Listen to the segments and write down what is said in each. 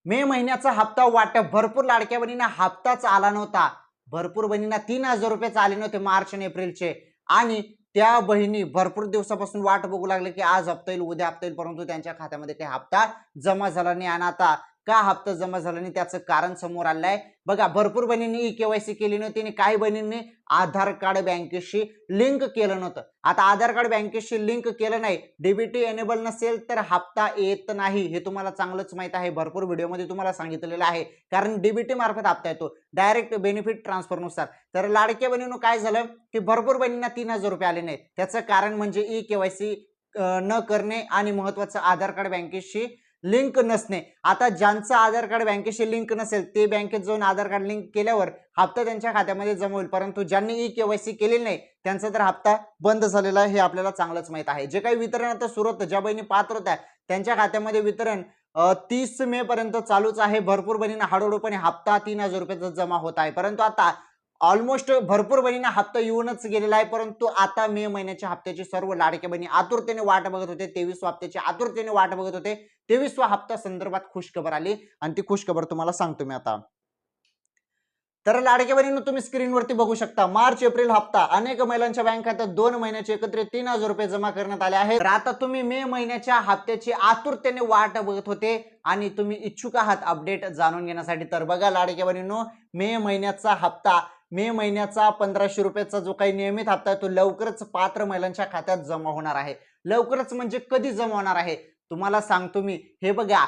मे महिन्याचा हप्ता वाटप भरपूर लाडक्या बहिणींना हप्ताच आला नव्हता. भरपूर बहिणींना 3,000 रुपये आले नव्हते मार्च आणि एप्रिलचे आणि त्या बहिणी भरपूर दिवसापासून वाट बघू लागले की आज हप्ता येईल, उद्या हप्ता येईल, परंतु त्यांच्या खात्यामध्ये काही हप्ता जमा झाला नाही. आणि आता का हप्ता जमा झाला नाही त्याचं कारण समोर आलं आहे. बघा, भरपूर बहिणींनी ई-केवायसी केली नव्हती आणि काही बहिणींनी आधार कार्ड बँकेशी लिंक केलं नव्हतं. आता आधार कार्ड बँकेशी लिंक केलं नाही, डीबीटी एनेबल नसेल तर हप्ता येत नाही. हे तुम्हाला चांगलंच माहित आहे, भरपूर व्हिडिओमध्ये तुम्हाला सांगितलेलं आहे. कारण डीबीटी मार्फत हप्ता येतो डायरेक्ट बेनिफिट ट्रान्सफरनुसार. तर लाडक्या बहिणींनो काय झालं की भरपूर बहिणींना 3,000 रुपये आले नाहीत. त्याचं कारण म्हणजे ई-केवायसी न करणे आणि महत्वाचं आधार कार्ड बँकेशी लिंक नसणे. आता ज्यांचं आधार कार्ड बँकेशी लिंक नसेल ते बँकेत जाऊन आधार कार्ड लिंक केल्यावर हप्ता त्यांच्या खात्यामध्ये जमा होईल, परंतु ज्यांनी ई-केवायसी केलेली नाही त्यांचा तर हप्ता बंद झालेला आहे हे आपल्याला चांगलंच माहित आहे. जे काही वितरण आता सुरू होतं, ज्या बहिणी पात्र होत्या त्यांच्या खात्यामध्ये वितरण 30 मे पर्यंत चालूच आहे. भरपूर बहिणींना हळूहळूपणे हप्ता 3,000 रुपयाचा जमा होत आहे, परंतु आता ऑलमोस्ट भरपूर बहिणींना हप्ता येऊनच गेलेला आहे. परंतु आता मे महिन्याच्या हप्त्याची सर्व लाडक्या बहिणी आतुरतेने वाट बघत होते. 23व्या हप्त्याची आतुरतेने वाट बघत होते. 23व्या हप्ता संदर्भात खुशखबर आली आणि ती खुशखबर तुम्हाला सांगतो मी आता. तर लाडक्या बहिणींनो, तुम्ही स्क्रीनवरती बघू शकता मार्च एप्रिल हप्ता अनेक महिलांच्या बँक खात्यात 2 महिन्याचे एकत्रित 3,000 रुपये जमा करण्यात आले आहेत. तर आता तुम्ही मे महिन्याच्या हप्त्याची आतुरतेने वाट बघत होते आणि तुम्ही इच्छुक आहात अपडेट जाणून घेण्यासाठी. तर बघा लाडक्या बहिणींनो, मे महिन्याचा हप्ता, मे महिन्याचा 1,500 रुपयाचा जो काही नियमित हप्ता आहे तो लवकरच पात्र महिलांच्या खात्यात जमा होणार आहे. लवकरच म्हणजे कधी जमा होणार आहे तुम्हाला सांगतो मी. हे बघा,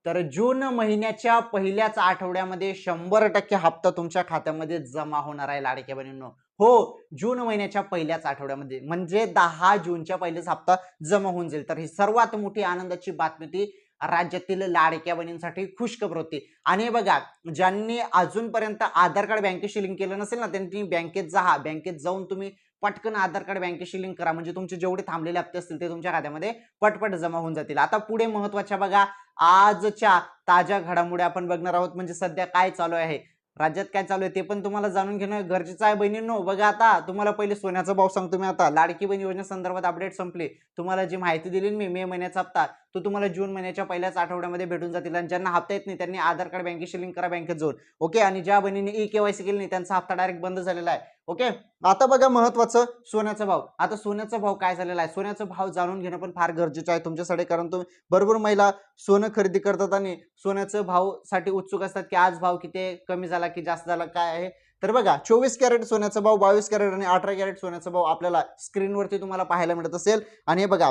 तर जून महिन्याच्या पहिल्याच आठवड्यामध्ये 100% हप्ता तुमच्या खात्यामध्ये जमा होणार आहे लाडक्या बहिणींनो. हो, जून महिन्याच्या पहिल्याच आठवड्यामध्ये म्हणजे 10 जूनच्या पहिलेच हप्ता जमा होऊन जाईल. तर ही सर्वात मोठी आनंदाची बातमी ती राज्यातील लाडक्या बहिणींसाठी खुशखबर होती. आणि बघा, ज्यांनी अजूनपर्यंत आधार कार्ड बँकेशी लिंक केलं नसेल ना त्यांनी बँकेत जा. बँकेत जाऊन तुम्ही पटकन आधार कार्ड बँकेशी लिंक करा, म्हणजे तुमचे जेवढे थांबलेले हप्ते असतील ते तुमच्या खात्यामध्ये पटपट जमा होऊन जातील. आता पुढे महत्वाच्या बघा आजच्या ताज्या घडामोडी आपण बघणार आहोत. म्हणजे सध्या काय चालू आहे, राज्यात काय चालू आहे ते पण तुम्हाला जाणून घेणं गरजेचं आहे बहिणींनो. बघा, आता तुम्हाला पहिले सोन्याचा भाव सांगतो मी. आता लाडकी बहीण योजने संदर्भात अपडेट संपले. तुम्हाला जी माहिती दिली मी मे महिन्याचा हप्ता तो तुम्हाला जून महिन्याच्या पहिल्याच आठवड्यामध्ये भेटून जातील. आणि ज्यांना हप्ता येत नाही त्यांनी आधार कार्ड बँकेशी लिंक करा बँकेत जाऊन. ओके. आणि ज्या बहिणींनी ई-केवायसी केली नाही त्यांचा हप्ता डायरेक्ट बंद झालेला आहे. ओके. आता बघा महत्वाचं सोन्याचा भाव. आता सोन्याचा भाव काय झालेला आहे, सोन्याचा भाव जाणून घेणं पण फार गरजेचं आहे तुमच्यासाठी. कारण तुम्ही भरपूर महिला सोनं खरेदी करतात आणि सोन्याचं भावसाठी उत्सुक असतात की आज भाव किती कमी झाला की जास्त झाला काय आहे. तर बघा, 24 कॅरेट सोन्याचा भाव, 22 कॅरेट आणि 18 कॅरेट सोन्याचा भाव आपल्याला स्क्रीनवरती तुम्हाला पाहायला मिळत असेल. आणि हे बघा,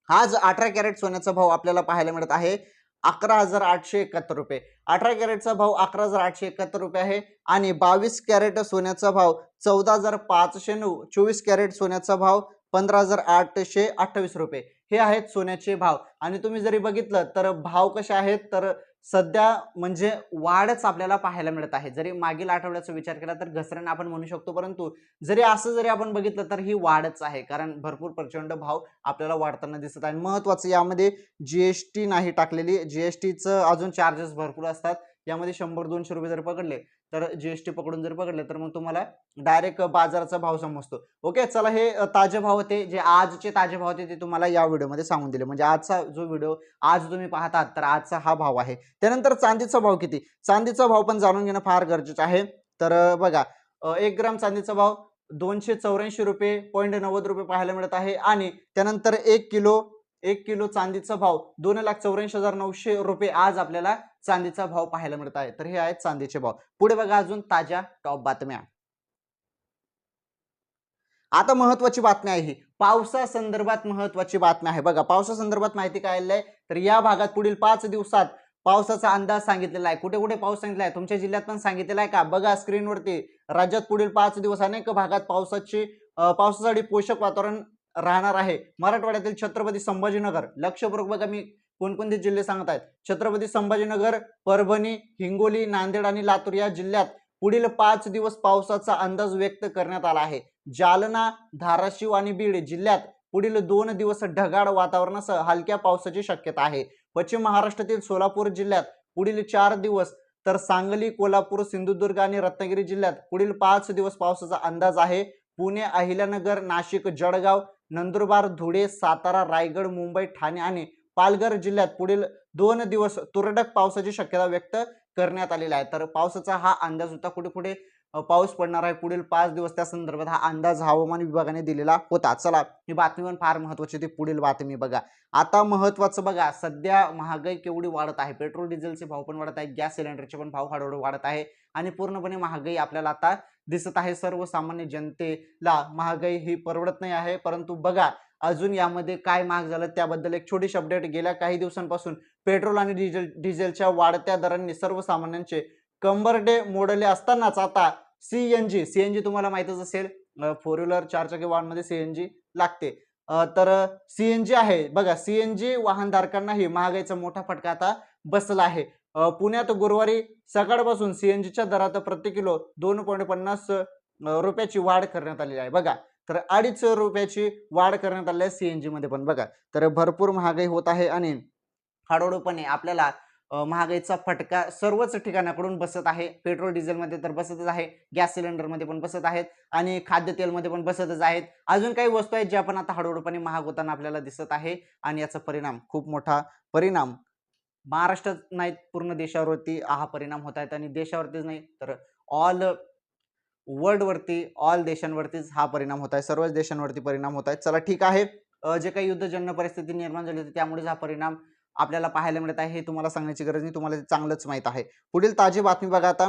आज 18 कॅरेट सोन्याचा भाव आपल्याला पाहायला मिळत आहे 11,871 रुपये. 18 कॅरेटचा भाव 11,871 रुपये आहे. आणि 22 कॅरेट सोन्याचा भाव 14,509. 24 कॅरेट सोन्याचा भाव 15,828 रुपये. हे आहेत सोन्याचे भाव. आणि तुम्ही जरी बघितलं तर भाव कसे आहेत, तर सध्या म्हणजे वाढच आपल्याला पाहायला मिळत आहे. जरी मागील आठवड्याचा विचार केला तर घसरण आपण म्हणू शकतो, परंतु जरी असं जरी आपण बघितलं तर ही वाढच आहे. कारण भरपूर प्रचंड भाव आपल्याला वाढताना दिसत आहे. महत्वाचं यामध्ये जीएसटी नाही टाकलेली. जीएसटीचं अजून चार्जेस भरपूर असतात. यामध्ये 100-200 रुपये जर पकडले तर जीएसटी पकडून जर पकडले तर मग तुम्हाला डायरेक्ट बाजाराचा भाव समजतो. ओके. चला, हे ताजे भाव होते, जे आजचे ताजे भाव होते ते तुम्हाला या व्हिडिओमध्ये सांगून दिले. म्हणजे आजचा जो व्हिडिओ आज तुम्ही पाहतात तर आजचा हा भाव आहे. त्यानंतर चांदीचा भाव किती, चांदीचा भाव पण जाणून घेणं फार गरजेचं आहे. तर बघा, 1 ग्राम चांदीचा भाव 284 रुपये 90 रुपये पाहायला मिळत आहे. आणि त्यानंतर 1 किलो चांदीचा भाव 2,84,900 रुपये आज आपल्याला चांदीचा भाव पाहायला मिळत आहे. तर हे आहेत चांदीचे भाव. पुढे बघा अजून ताज्या टॉप बातम्या. आता महत्वाची बातमी आहे ही पावसा संदर्भात महत्वाची बातमी आहे. बघा, पावसा संदर्भात माहिती काय आहे, तर या भागात पुढील 5 दिवसात पावसाचा अंदाज सांगितलेला आहे. कुठे कुठे पाऊस सांगितला आहे, तुमच्या जिल्ह्यात पण सांगितलेला आहे का? बघा स्क्रीनवरती. राज्यात पुढील 5 दिवस अनेक भागात पावसासाठी पोषक वातावरण राहणार आहे. मराठवाड्यातील छत्रपती संभाजीनगर, लक्षपूर्वक बघा मी कोणकोणते जिल्हे सांगत आहेत. छत्रपती संभाजीनगर, परभणी, हिंगोली, नांदेड आणि लातूर या जिल्ह्यात पुढील 5 दिवस पावसाचा अंदाज व्यक्त करण्यात आला आहे. जालना, धाराशिव आणि बीड जिल्ह्यात पुढील 2 दिवस ढगाळ वातावरणासह हलक्या पावसाची शक्यता आहे. पश्चिम महाराष्ट्रातील सोलापूर जिल्ह्यात पुढील 4 दिवस, तर सांगली, कोल्हापूर, सिंधुदुर्ग आणि रत्नागिरी जिल्ह्यात पुढील 5 दिवस पावसाचा अंदाज आहे. पुणे, अहिल्यानगर, नाशिक, जळगाव, नंदुरबार, धुळे, सातारा, रायगड, मुंबई, ठाणे आणि पालघर जिल्ह्यात पुढील 2 दिवस तुरळक पावसाची शक्यता व्यक्त करण्यात आलेली आहे. तर पावसाचा हा अंदाज होता, कुठे कुठे पाऊस पडणार आहे पुढील 5 दिवस, त्या संदर्भात हा अंदाज हवामान विभागाने दिलेला होता. चला, ही बातमी पण फार महत्वाची होती. पुढील बातमी बघा. आता महत्वाचं बघा, सध्या महागाई केवढी वाढत आहे. पेट्रोल डिझेलचे भाव पण वाढत आहेत, गॅस सिलेंडरचे पण भाव हळूहळू वाढत आहे आणि पूर्णपणे महागाई आपल्याला आता दिसत आहे. सर्वसामान्य जनतेला महागाई ही परवडत नाही आहे. परंतु बघा, अजून यामध्ये काय महाग झालं त्याबद्दल एक छोटीशी अपडेट. गेल्या काही दिवसांपासून पेट्रोल आणि डिझेलच्या वाढत्या दरांनी सर्वसामान्यांचे कंबरडे मोडले असतानाच आता सीएनजी तुम्हाला माहितच असेल, 4 व्हीलर 4 चाकी वाहनांमध्ये सीएनजी लागते. तर सीएनजी आहे बघा, सीएनजी वाहनधारकांनाही महागाईचा मोठा फटका आता बसला आहे. पुण्यात गुरुवारी सकाळपासून सीएनजीच्या दरात प्रति किलो 2.50 रुपयाची वाढ करण्यात आलेली आहे बघा. तर 2.5 रुपयाची वाढ करण्यात आली आहे सीएनजी मध्ये पण बघा. तर भरपूर महागाई होत आहे आणि हळूहळूपणे आपल्याला महागाईचा फटका सर्वच ठिकाणाकडून बसत आहे. पेट्रोल डिझेलमध्ये तर बसतच आहे, गॅस सिलेंडरमध्ये पण बसत आहेत आणि खाद्यतेलमध्ये पण बसतच आहेत. अजून काही वस्तू आहेत ज्या पण आता हळूहळूपणे महाग होताना आपल्याला दिसत आहे आणि याचा परिणाम, खूप मोठा परिणाम महाराष्ट्रात नाही पूर्ण देशावरती हा परिणाम होत आहे आणि देशावरतीच नाही तर ऑल वर्ल्डवरती, ऑल देशांवरतीच हा परिणाम होत आहे. सर्वच देशांवरती परिणाम होत आहे. चला ठीक आहे, जे काही युद्धजन्य परिस्थिती निर्माण झाली होती त्यामुळेच हा परिणाम आपल्याला पाहायला मिळत आहे. हे तुम्हाला सांगण्याची गरज नाही, तुम्हाला चांगलंच माहित आहे. पुढील ताजी बातमी बघा. आता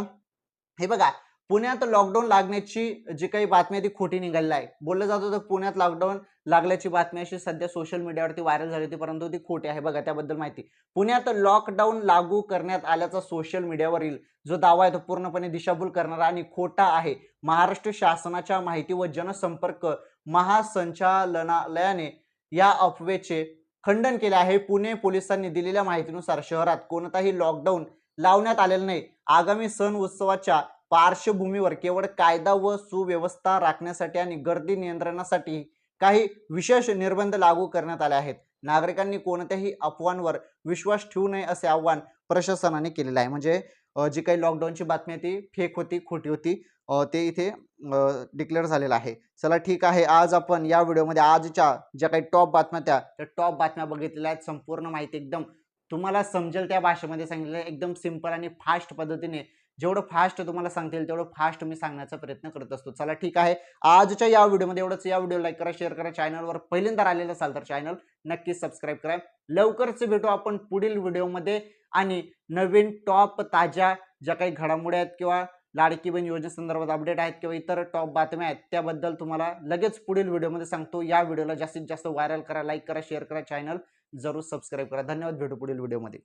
हे बघा, पुण्यात लॉकडाऊन लागण्याची जी काही बातमी आहे ती खोटी निघालेली आहे. बोललं जात होतं पुण्यात लॉकडाऊन लागल्याची बातमी अशी सध्या सोशल मीडियावरती व्हायरल झाली होती, परंतु ती खोटी आहे. बघा त्याबद्दल माहिती. पुण्यात लॉकडाऊन लागू करण्यात आल्याचा सोशल मीडियावरील जो दावा आहे तो पूर्णपणे दिशाभूल करणारा आणि खोटा आहे. महाराष्ट्र शासनाच्या माहिती व जनसंपर्क महासंचालनालयाने या अफवेचे खंडन केले आहे. पुणे पोलिसांनी दिलेल्या माहितीनुसार शहरात कोणताही लॉकडाऊन लावण्यात आलेलं नाही. आगामी सण उत्सवाच्या पार्श्वभूमीवर केवळ कायदा व सुव्यवस्था राखण्यासाठी आणि गर्दी नियंत्रणासाठी काही विशेष निर्बंध लागू करण्यात आले आहेत. नागरिकांनी कोणत्याही अफवांवर विश्वास ठेवू नये असे आवाहन प्रशासनाने केलेले आहे. म्हणजे जी काही लॉकडाऊनची बातमी आहे ती फेक होती, खोटी होती, ते इथे डिक्लेअर झालेलं आहे. चला ठीक आहे, आज आपण या व्हिडिओमध्ये आजच्या ज्या काही टॉप बातम्या त्या टॉप बातम्या बघितलेल्या आहेत. संपूर्ण माहिती एकदम तुम्हाला समजेल त्या भाषेमध्ये सांगितलं, एकदम सिंपल आणि फास्ट पद्धतीने. जेवढं फास्ट तुम्हाला सांगता येईल तेवढं फास्ट मी सांगण्याचा प्रयत्न करत असतो. चला ठीक आहे, आजच्या या व्हिडिओमध्ये एवढंच. या व्हिडिओ लाईक करा, शेअर करा. चॅनलवर पहिल्यांदा आलेलं असाल तर चॅनल नक्की सबस्क्राईब करा. लवकरच भेटू आपण पुढील व्हिडिओमध्ये आणि नवीन टॉप ताज्या ज्या काही घडामोडी आहेत किंवा लाडकी बहीण योजनेसंदर्भात अपडेट आहेत किंवा इतर टॉप बातम्या आहेत त्याबद्दल तुम्हाला लगेच पुढील व्हिडिओमध्ये सांगतो. या व्हिडिओला जास्तीत जास्त व्हायरल करा, लाईक करा, शेअर करा, चॅनल जरूर सबस्क्राईब करा. धन्यवाद. भेटू पुढील व्हिडिओमध्ये.